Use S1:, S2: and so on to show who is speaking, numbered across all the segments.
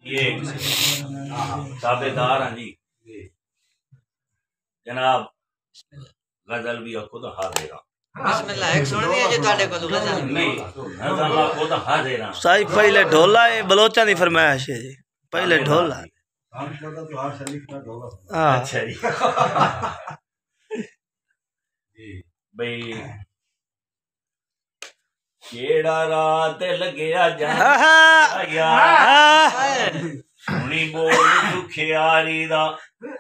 S1: ये ताबेदार हैं जी जनाब। गजल भी खुद हाजिर
S2: साई पहले ढोला है बलोचा की फरमाइश है जी। पहले ढोला
S1: अच्छा जी भाई केड़ा रात लग्या सुनी बोल दुखियारी दा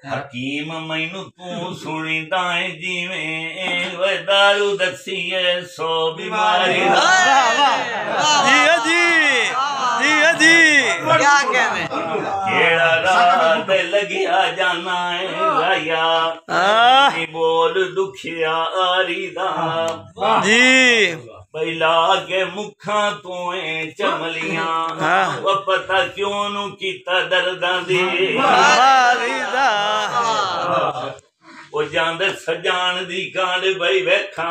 S1: हकीम मैनू तू सुनी दाए जिवें दारू दसी है 100 बीमारी
S2: क्या कहने
S1: केड़ा रात लग्या जाना है राया बोल दुखियारी दा
S2: जी
S1: बैला के मुखा तो चमलियां वो पता क्यों नू कीता दर्दां दी वो जांदे सजान दी कांड बई वेखा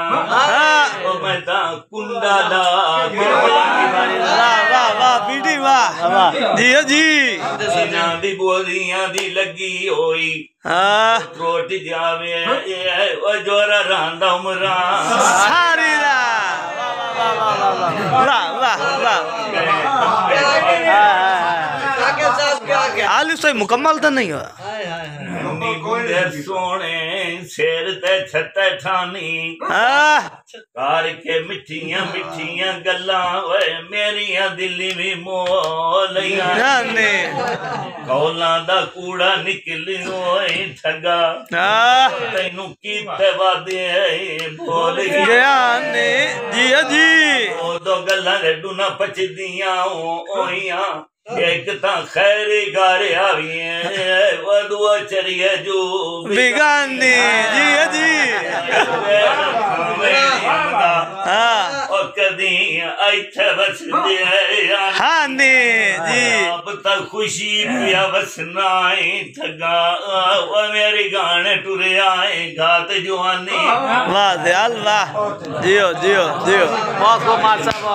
S1: वो मैं ता कुंडा दा
S2: वाह वाह बीडी वाह जी जी
S1: सीना दी बोलियां दी लगी होई त्रोट जावे ओ जोरा रांदा उमरा
S2: सारी दा वाह वाह वाह आलू सही मुकम्मल तो नहीं हुआ
S1: सोने शेर ते छते ठानी कार के मिठियां मिठियां गल्ला मेरिया दिल्ली भी मोलिया कौला दा कूड़ा निकली ठगा तेनू कीते वादे बोल
S2: गया जी जी
S1: दो गल्ला रेडू ना पचदियां ओइयां एक ता खैरी गारे आवी वो दुआ चरिए जो
S2: बिगानी जी जी
S1: और कदी ऐथे बस दे
S2: हाँ ने जी
S1: अब तक खुशी पिया बसना ठगा वो मेरी गाने टुरे आए घात जवानी
S2: वाह दयाल वाह जियो जियो जियो बहुत मार साहब